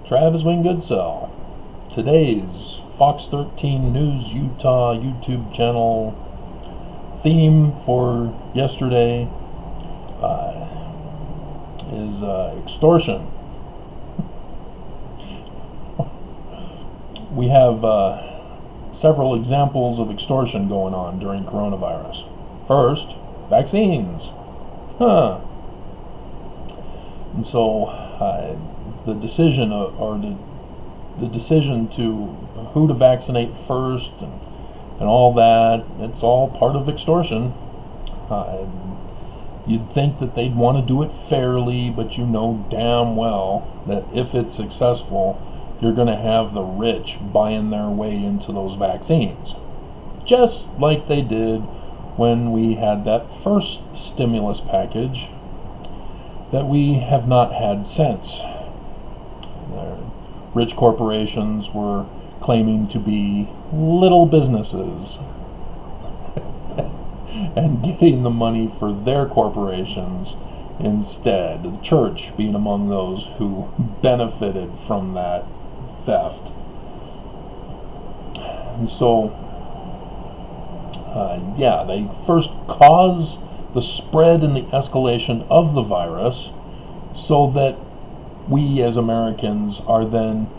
Travis Wingoodsell. Today's Fox 13 News Utah YouTube channel theme for yesterday is extortion. We have several examples of extortion going on during coronavirus. First, vaccines. And so the decision the decision to who to vaccinate first and all that, it's all part of extortion. You'd think that they'd want to do it fairly, but you know damn well that if it's successful, you're going to have the rich buying their way into those vaccines. Just like they did when we had that first stimulus package that we have not had since. Rich corporations were claiming to be little businesses and getting the money for their corporations instead. The church being among those who benefited from that theft. And so, they first cause the spread and the escalation of the virus so that we as Americans are then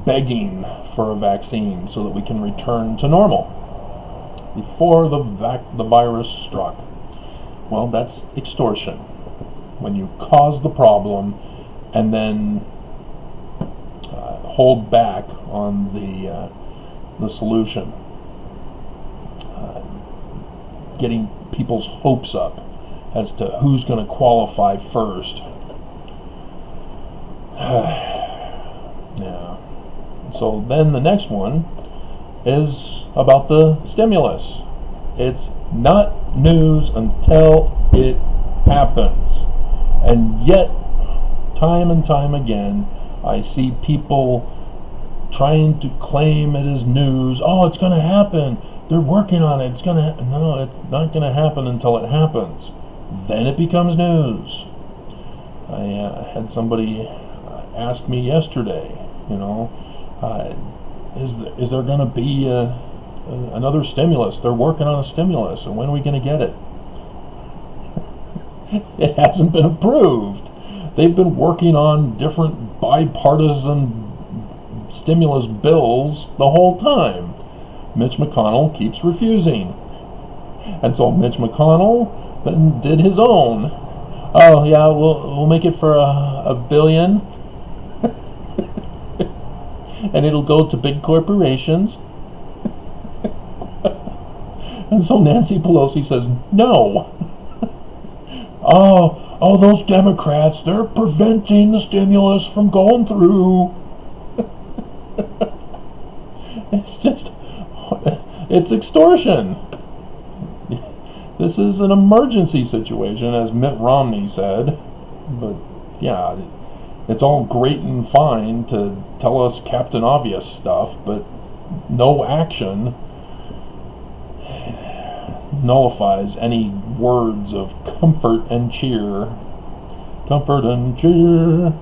begging for a vaccine so that we can return to normal before the virus struck. Well, that's extortion. When you cause the problem and then hold back on the solution, getting people's hopes up as to who's going to qualify first. Yeah. So then the next one is about the stimulus. It's not news until it happens. And yet, time and time again, I see people trying to claim it is news. Oh, it's going to happen. They're working on it. No, it's not going to happen until it happens. Then it becomes news. I had somebody ask me yesterday, is there going to be another stimulus? They're working on a stimulus, and when are we going to get it? It hasn't been approved. They've been working on different bipartisan stimulus bills the whole time. Mitch McConnell keeps refusing. And so Mitch McConnell then did his own. Oh yeah, we'll make it for $1 billion. And it'll go to big corporations. And so Nancy Pelosi says, no. Oh, those Democrats, they're preventing the stimulus from going through. It's extortion. This is an emergency situation, as Mitt Romney said. But yeah, it's all great and fine to tell us Captain Obvious stuff, but no action nullifies any words of comfort and cheer. Comfort and cheer.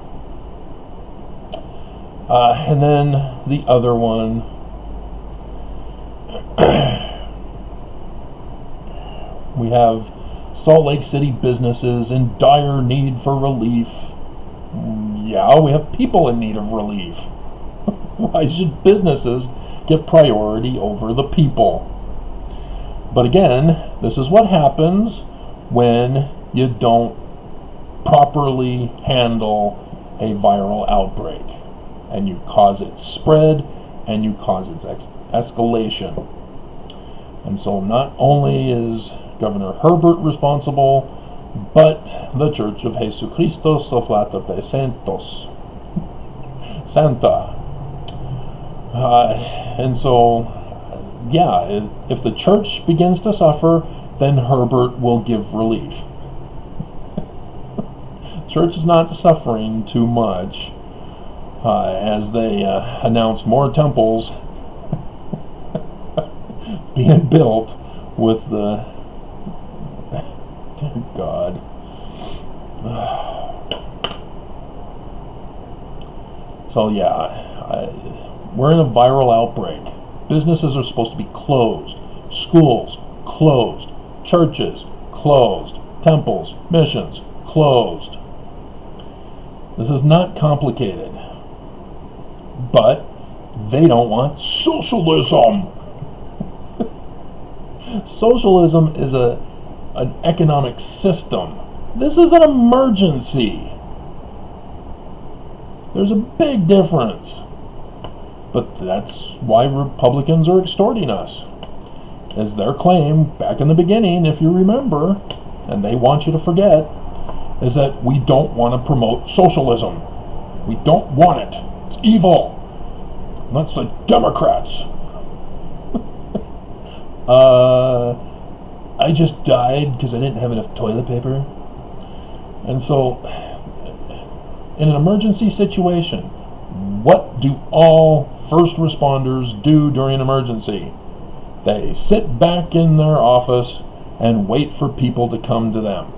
And then the other one. We have Salt Lake City businesses in dire need for relief. Yeah, we have people in need of relief. Why should businesses get priority over the people? But again, this is what happens when you don't properly handle a viral outbreak, and you cause its spread, and you cause its escalation. And so not only is Governor Herbert responsible, but the Church of Jesucristo Soflater de Santos, Santa. And so, if the church begins to suffer, then Herbert will give relief. Church is not suffering too much as they announce more temples being built with the dear God. So yeah, we're in a viral outbreak. Businesses are supposed to be closed. Schools, closed. Churches, closed. Temples, missions, closed. This is not complicated. But they don't want socialism. Socialism is an economic system. This is an emergency. There's a big difference. But that's why Republicans are extorting us. As their claim back in the beginning, if you remember, and they want you to forget, is that we don't want to promote socialism. We don't want it. It's evil. And that's the Democrats. I just died because I didn't have enough toilet paper. And so, in an emergency situation, what do all first responders do during an emergency? They sit back in their office and wait for people to come to them.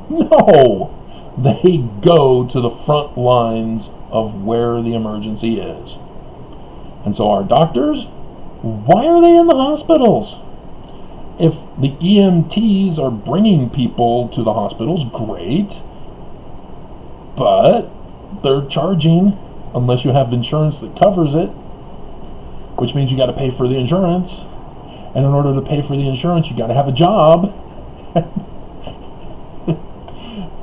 No! They go to the front lines of where the emergency is. And so our doctors, why are they in the hospitals? If the EMTs are bringing people to the hospitals, great. But they're charging, unless you have insurance that covers it, which means you got to pay for the insurance. And in order to pay for the insurance, you got to have a job.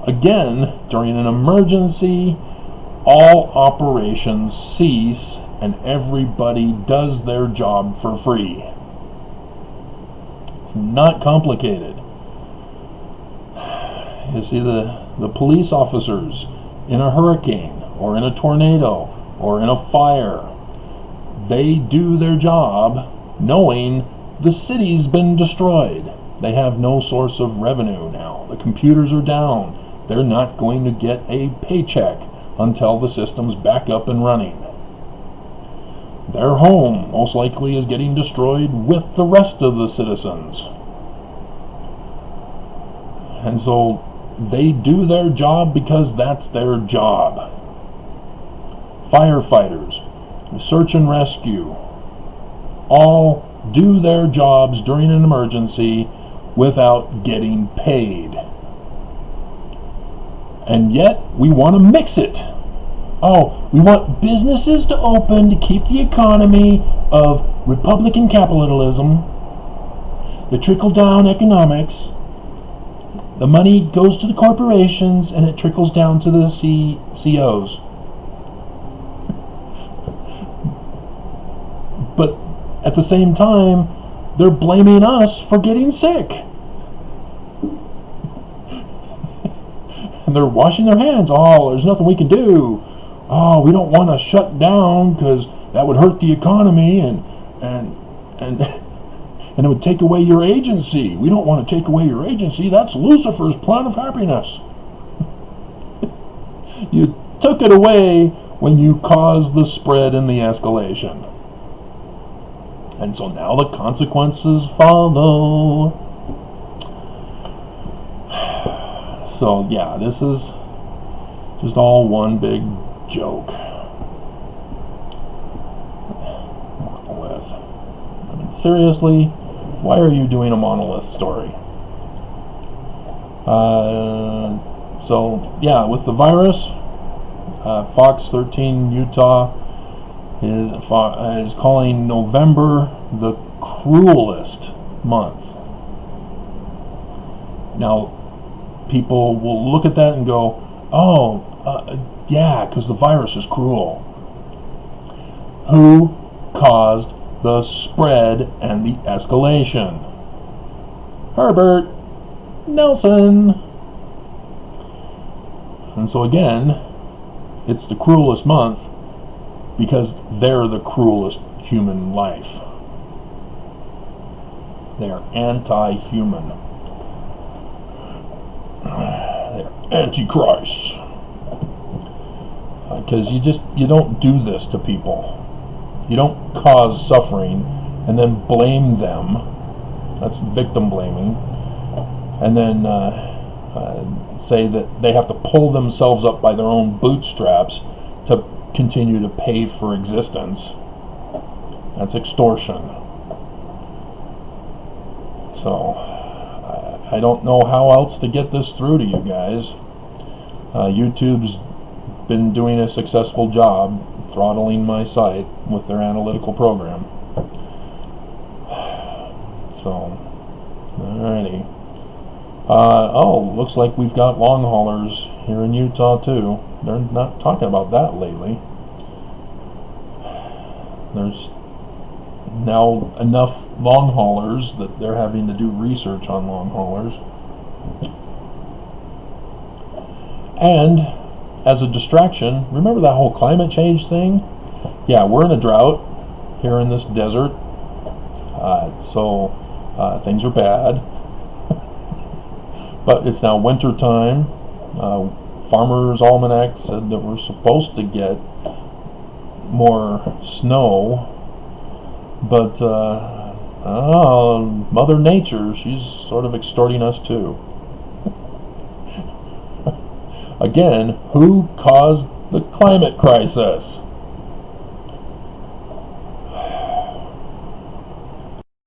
Again, during an emergency, all operations cease and everybody does their job for free. It's not complicated. You see, the police officers in a hurricane or in a tornado or in a fire, they do their job knowing the city's been destroyed. They have no source of revenue now. The computers are down. They're not going to get a paycheck until the system's back up and running. Their home most likely is getting destroyed with the rest of the citizens. And so they do their job because that's their job. Firefighters, search and rescue, all do their jobs during an emergency without getting paid. And yet, we want to mix it. Oh, we want businesses to open to keep the economy of Republican capitalism, the trickle-down economics. The money goes to the corporations and it trickles down to the CEOs. But at the same time, they're blaming us for getting sick. And they're washing their hands. Oh, there's nothing we can do. Oh, we don't want to shut down because that would hurt the economy and it would take away your agency. We don't want to take away your agency. That's Lucifer's plan of happiness. You took it away when you caused the spread and the escalation. And so now the consequences follow. So yeah, this is just all one big joke. Monolith. I mean, seriously, why are you doing a monolith story? So yeah, with the virus, Fox 13 Utah is calling November the cruelest month. Now, people will look at that and go, oh, yeah, because the virus is cruel. Who caused the spread and the escalation? Herbert Nelson. And so again, it's the cruelest month because they're the cruelest human life. They are anti-human. They're antichrists. Because you don't do this to people. You don't cause suffering and then blame them. That's victim blaming. And then say that they have to pull themselves up by their own bootstraps to continue to pay for existence. That's extortion. So I don't know how else to get this through to you guys. YouTube's been doing a successful job throttling my site with their analytical program. So, alrighty. Oh, looks like we've got long haulers here in Utah too. They're not talking about that lately. There's now enough long haulers that they're having to do research on long haulers. And as a distraction, remember that whole climate change thing? Yeah, we're in a drought here in this desert, so things are bad. But it's now winter time. Farmer's Almanac said that we're supposed to get more snow, but Mother Nature, she's sort of extorting us too. Again, who caused the climate crisis?